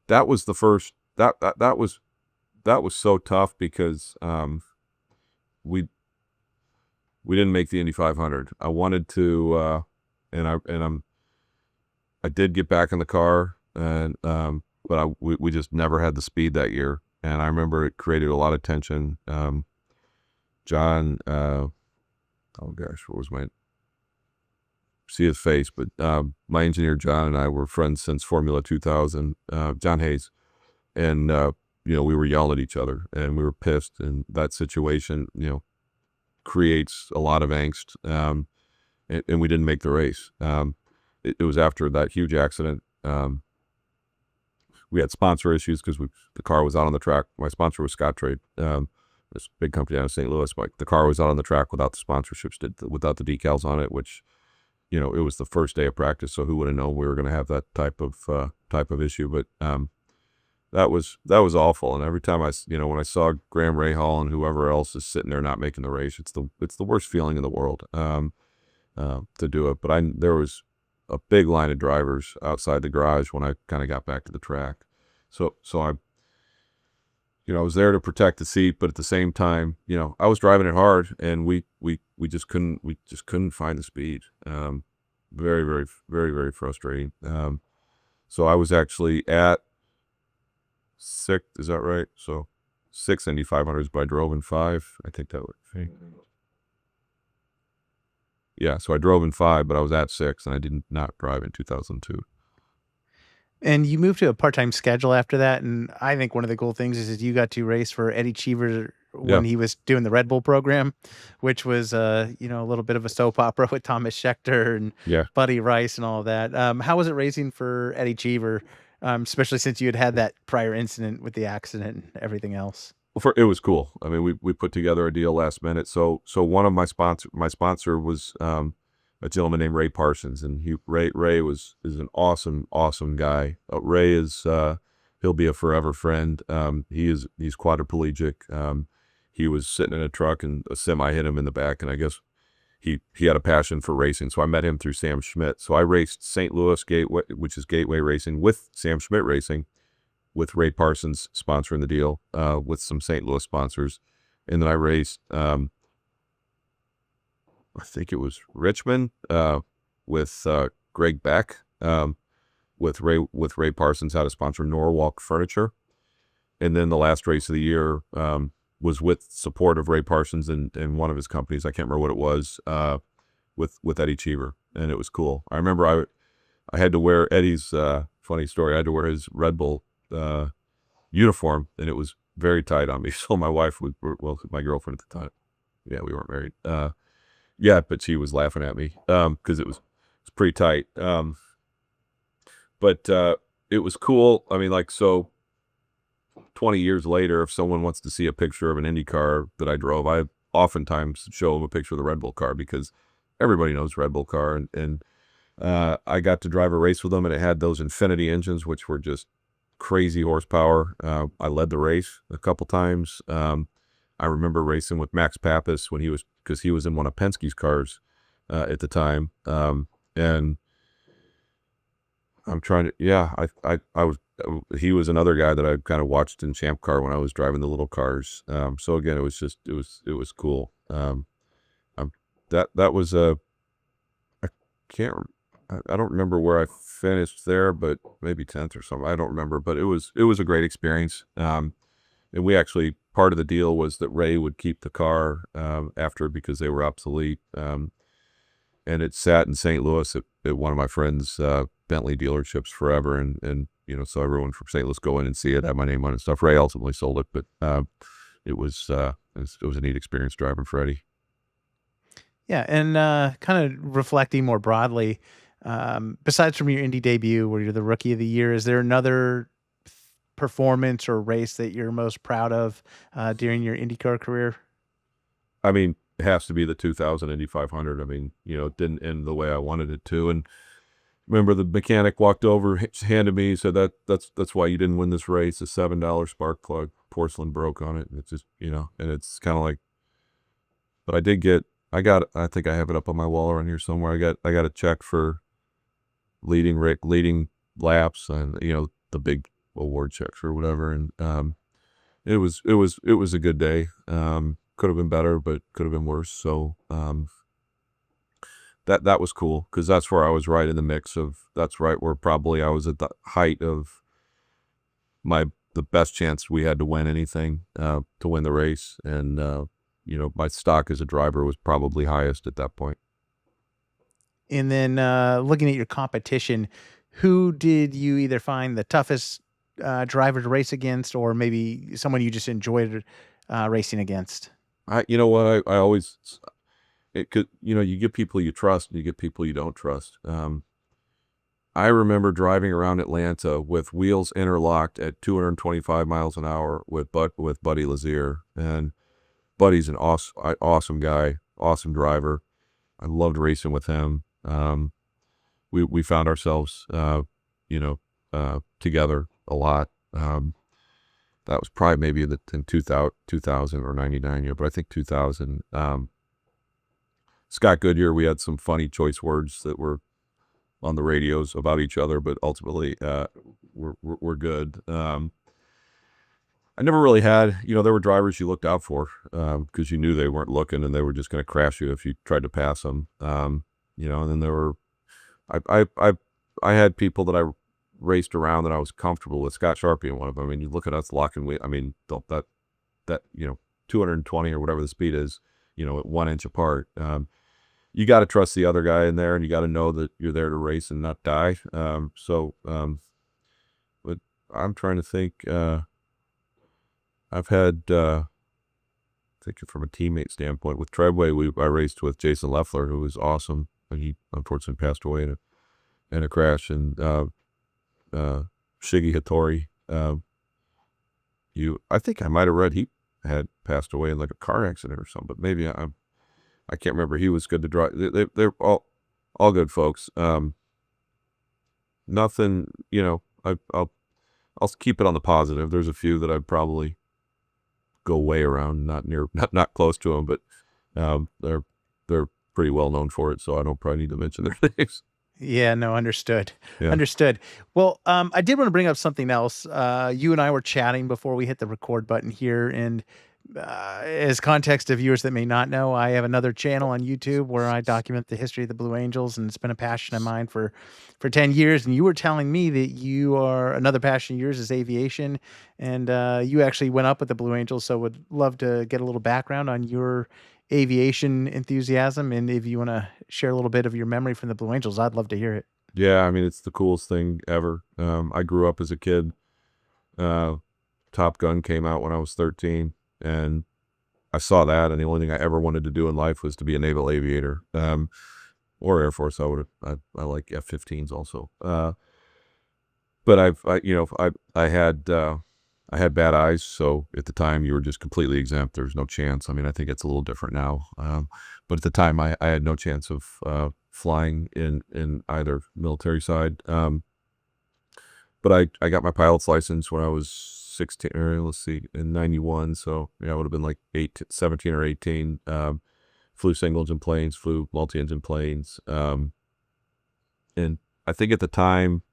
That was the first, that was so tough because, we didn't make the Indy 500. I wanted to, I did get back in the car, and but we just never had the speed that year. And I remember it created a lot of tension. John, oh gosh, what was my, see his face, but my engineer John and I were friends since Formula 2000, John Hayes. And, we were yelling at each other and we were pissed. And that situation, creates a lot of angst. And we didn't make the race. It was after that huge accident. We had sponsor issues because the car was out on the track. My sponsor was Scott Trade, this big company out of St. Louis. But the car was out on the track without the sponsorships, without the decals on it, which, it was the first day of practice. So who would have known we were going to have that type of issue? But that was awful. And every time when I saw Graham Rahal and whoever else is sitting there not making the race, it's the worst feeling in the world to do it. But there was a big line of drivers outside the garage when I kind of got back to the track. So I was there to protect the seat, but at the same time, I was driving it hard, and we just couldn't find the speed. Very, very, very, very frustrating. So I was actually at 6, is that right? So 6 Indy 500s, but I drove in 5. I think that would. Yeah, so I drove in 5, but I was at 6, and I did not drive in 2002. And you moved to a part-time schedule after that, and I think one of the cool things is that you got to race for Eddie Cheever when he was doing the Red Bull program, which was a little bit of a soap opera with Thomas Scheckter and Buddy Rice and all of that. How was it racing for Eddie Cheever, especially since you had that prior incident with the accident and everything else? Well, it was cool. I mean, we put together a deal last minute. So one of my sponsor was a gentleman named Ray Parsons, and Ray is an awesome guy. Ray is he'll be a forever friend. He's quadriplegic. He was sitting in a truck and a semi hit him in the back, and I guess he had a passion for racing. So I met him through Sam Schmidt. So I raced St. Louis Gateway, which is Gateway Racing, with Sam Schmidt Racing, with Ray Parsons sponsoring the deal, with some St. Louis sponsors. And then I raced, I think it was Richmond, with Greg Beck, with Ray Parsons, had to sponsor Norwalk Furniture. And then the last race of the year was with support of Ray Parsons and one of his companies. I can't remember what it was, with Eddie Cheever. And it was cool. I remember I had to wear Eddie's, funny story, I had to wear his Red Bull uniform, and it was very tight on me. So my wife my girlfriend at the time, we weren't married. But she was laughing at me because it's pretty tight. But it was cool. I mean, so 20 years later, if someone wants to see a picture of an Indy car that I drove, I oftentimes show them a picture of the Red Bull car because everybody knows Red Bull car. And I got to drive a race with them, and it had those Infinity engines, which were just crazy horsepower. I led the race a couple times. I remember racing with Max Pappas because he was in one of Penske's cars at the time. And I'm trying to, he was another guy that I kind of watched in Champ Car when I was driving the little cars. So again, it was cool. That was I don't remember where I finished there, but maybe 10th or something. I don't remember, but it was a great experience. And we actually, part of the deal was that Ray would keep the car after, because they were obsolete. And it sat in St. Louis at one of my friends' Bentley dealerships forever. And so everyone from St. Louis go in and see it, have my name on it and stuff. Ray ultimately sold it, but it was a neat experience driving for Eddie. Yeah, and kind of reflecting more broadly, besides from your Indy debut where you're the Rookie of the Year, is there another performance or race that you're most proud of during your IndyCar career? I mean, it has to be the 2000 Indy 500. I mean, it didn't end the way I wanted it to. And remember, the mechanic walked over, handed me, said that's why you didn't win this race. A $7 spark plug, porcelain broke on it. And it's just, and it's kind of like, but I think I have it up on my wall around here somewhere. I got a check for leading laps and, the big award checks or whatever. And it was a good day. Could have been better, but could have been worse. So that was cool, because that's where I was right in the mix of, that's right where probably I was at the height of the best chance we had to win anything, to win the race. And my stock as a driver was probably highest at that point. And then looking at your competition, who did you either find the toughest driver to race against, or maybe someone you just enjoyed racing against? You know what, I always, it could, you get people you trust and you get people you don't trust. I remember driving around Atlanta with wheels interlocked at 225 miles an hour with Buddy Lazier, and Buddy's an awesome guy, awesome driver. I loved racing with him. We found ourselves, together a lot. That was probably maybe in 2000 or 99 year, but I think 2000. Scott Goodyear, we had some funny choice words that were on the radios about each other, but ultimately we're good. I never really had, there were drivers you looked out for because you knew they weren't looking and they were just going to crash you if you tried to pass them. And then there were, I had people that I raced around that I was comfortable with. Scott Sharp being one of them. I mean, you look at us locking, that 220 or whatever the speed is, at 1 inch apart. You got to trust the other guy in there, and you got to know that you're there to race and not die. But I'm trying to think. I've had, thinking from a teammate standpoint, with Treadway, I raced with Jason Leffler, who was awesome, and he unfortunately passed away in a crash. And Shiggy Hattori, I think I might have read he had passed away in like a car accident or something, but maybe I can't remember. He was good to drive. They're all good folks. Nothing, I'll keep it on the positive. There's a few that I'd probably go way around, not close to them, but they're pretty well known for it, so I don't probably need to mention their names. Yeah, no, understood. Yeah. Understood. Well, I did want to bring up something else. You and I were chatting before we hit the record button here, and as context to viewers that may not know, I have another channel on YouTube where I document the history of the Blue Angels, and it's been a passion of mine for 10 years. And you were telling me that another passion of yours is aviation, and you actually went up with the Blue Angels. So would love to get a little background on your aviation enthusiasm, and if you want to share a little bit of your memory from the Blue Angels, I'd love to hear it. Yeah, I mean, it's the coolest thing ever. I grew up as a kid. Top Gun came out when I was 13, and I saw that, and the only thing I ever wanted to do in life was to be a naval aviator, or Air Force. I like F-15s also. But I had bad eyes, so at the time you were just completely exempt. There's no chance. I mean, I think it's a little different now. But at the time I had no chance of flying in either military side. But I got my pilot's license when I was 16, or let's see, in 91. So yeah, I would have been like 17 or 18. Flew single engine planes, flew multi-engine planes. And I think at the time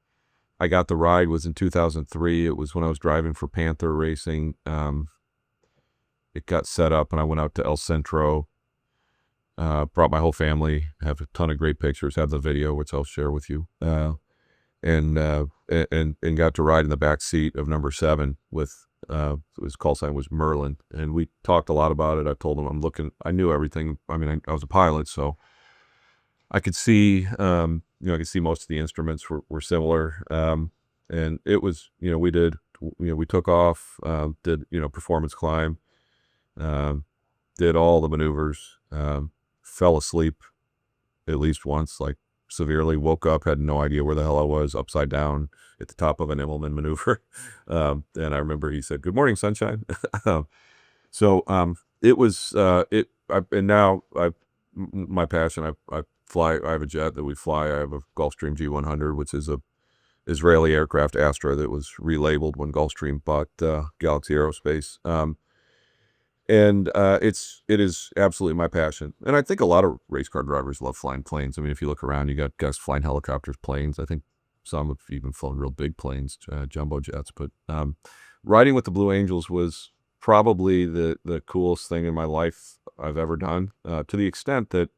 I got the ride was in 2003. It was when I was driving for Panther Racing. It got set up and I went out to El Centro, brought my whole family, have a ton of great pictures, have the video, which I'll share with you. And got to ride in the back seat of number 7 with, his call sign was Merlin. And we talked a lot about it. I told him I knew everything. I mean, I was a pilot, so I could see, I could see most of the instruments were similar. And it was, we took off, did, performance climb, did all the maneuvers, fell asleep at least once, like severely, woke up, had no idea where the hell I was, upside down at the top of an Immelman maneuver. And I remember he said, "Good morning, sunshine." So it was, and now my passion, I fly, I have a jet that we fly. I have a Gulfstream G100, which is a Israeli aircraft Astra that was relabeled when Gulfstream bought Galaxy Aerospace. And it is absolutely my passion. And I think a lot of race car drivers love flying planes. I mean, if you look around, you got guys flying helicopters, planes. I think some have even flown real big planes, jumbo jets. But riding with the Blue Angels was probably the coolest thing in my life I've ever done, to the extent that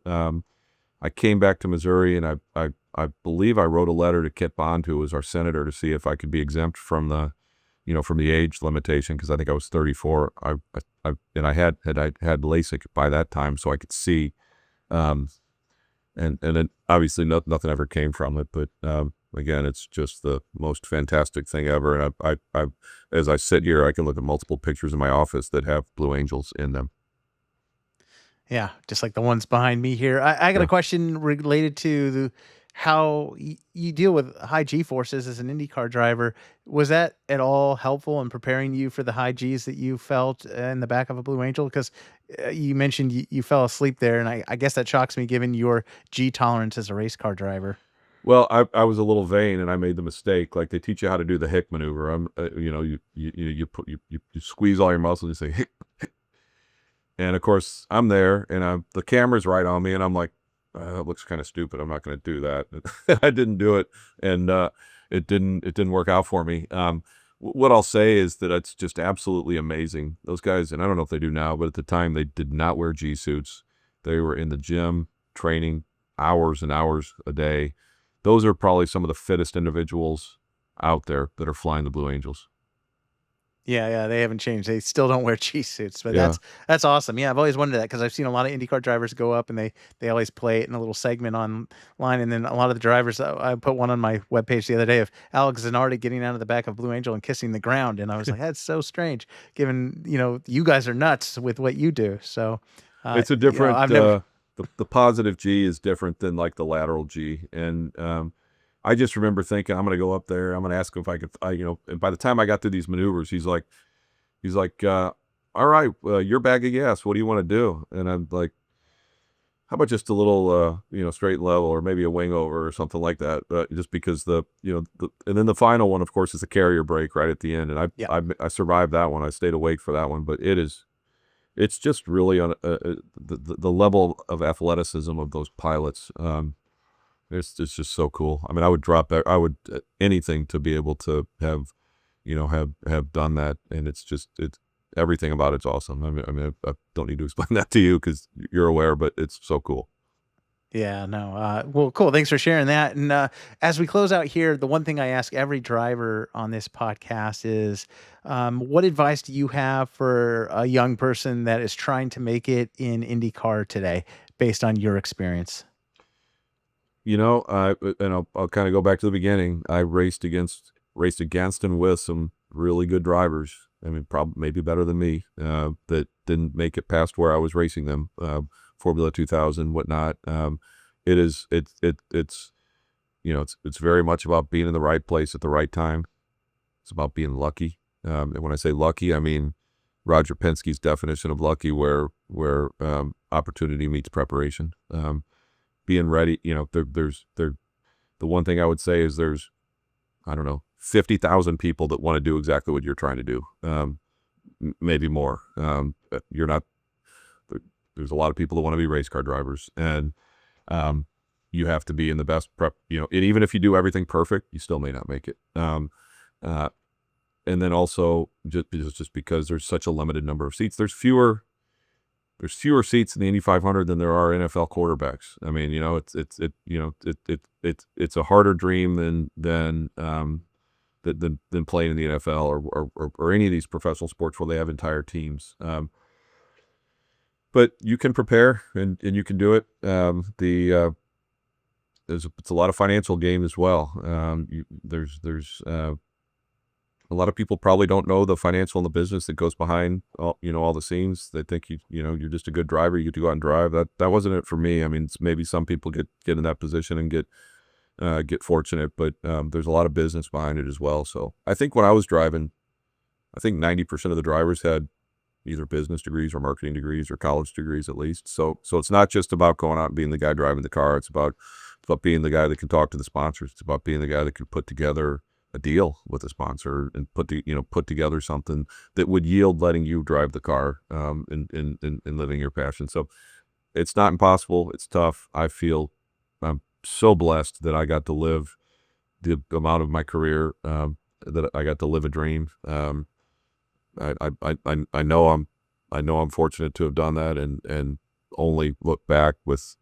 I came back to Missouri, and I believe I wrote a letter to Kit Bond, who was our senator, to see if I could be exempt from the from the age limitation, because I think I was 34. I had LASIK by that time, so I could see. And then obviously nothing ever came from it. But again, it's just the most fantastic thing ever. And I as I sit here, I can look at multiple pictures in my office that have Blue Angels in them. Yeah, just like the ones behind me here. I got a question related to how you deal with high G forces as an IndyCar driver. Was that at all helpful in preparing you for the high Gs that you felt in the back of a Blue Angel? Because you mentioned you fell asleep there, and I guess that shocks me given your G tolerance as a race car driver. Well, I was a little vain, and I made the mistake. Like, they teach you how to do the hick maneuver. You squeeze all your muscles and you say hick, hick. And of course, I'm there, and the camera's right on me, and I'm like, that looks kind of stupid. I'm not going to do that. I didn't do it, and it didn't work out for me. What I'll say is that it's just absolutely amazing. Those guys, and I don't know if they do now, but at the time they did not wear G suits. They were in the gym training hours and hours a day. Those are probably some of the fittest individuals out there that are flying the Blue Angels. Yeah, they haven't changed. They still don't wear G suits, but Yeah. that's awesome. Yeah, I've always wondered that because I've seen a lot of IndyCar drivers go up and they always play it in a little segment online, and then a lot of the drivers. I put one on my webpage the other day of Alex Zanardi getting out of the back of Blue Angel and kissing the ground, and I was like, that's so strange, given you guys are nuts with what you do. So It's a different. I've never. The positive G is different than like the lateral G, and I just remember thinking, I'm going to go up there. I'm going to ask him if I could, and by the time I got through these maneuvers, he's like, all right, your bag of gas. What do you want to do? And I'm like, how about just a little, straight and level, or maybe a wing over or something like that. Just because and then the final one, of course, is the carrier brake right at the end. And I survived that one. I stayed awake for that one, but it's just really on the level of athleticism of those pilots. It's just so cool. I mean, I would anything to be able to have done that, and it's everything about it's awesome. I mean, I don't need to explain that to you because you're aware, but it's so cool. Yeah, no. Well, cool. Thanks for sharing that. And as we close out here, the one thing I ask every driver on this podcast is, what advice do you have for a young person that is trying to make it in IndyCar today, based on your experience? I'll kind of go back to the beginning. I raced against and with some really good drivers. I mean, probably maybe better than me, that didn't make it past where I was racing them. Formula 2000, whatnot. It's very much about being in the right place at the right time. It's about being lucky. And when I say lucky, I mean Roger Penske's definition of lucky, where opportunity meets preparation. Being ready, the one thing I would say is there's, I don't know, 50,000 people that want to do exactly what you're trying to do. Maybe more. There's a lot of people that want to be race car drivers, and you have to be in the best prep, and even if you do everything perfect, you still may not make it. And then also just because there's such a limited number of seats, there's fewer seats in the Indy 500 than there are NFL quarterbacks. I mean, it's a harder dream than playing in the NFL or any of these professional sports where they have entire teams. But you can prepare and you can do it. It's a lot of financial game as well. There's a lot of people probably don't know the financial and the business that goes behind all the scenes. They think you're just a good driver. You get to go out and drive. That wasn't it for me. I mean, maybe some people get in that position and get fortunate, but there's a lot of business behind it as well. So I think when I was driving, I think 90% of the drivers had either business degrees or marketing degrees or college degrees at least. So it's not just about going out and being the guy driving the car. It's about being the guy that can talk to the sponsors. It's about being the guy that can put together a deal with a sponsor and put together something that would yield letting you drive the car, and living your passion. So it's not impossible. It's tough. I feel I'm so blessed that I got to live the amount of my career, that I got to live a dream. I know I'm fortunate to have done that, and only look back with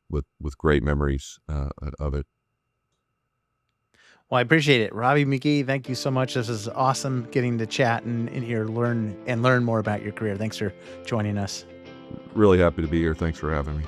great memories of it. Well, I appreciate it. Robby McGehee, thank you so much. This is awesome getting to chat and here learn more about your career. Thanks for joining us. Really happy to be here. Thanks for having me.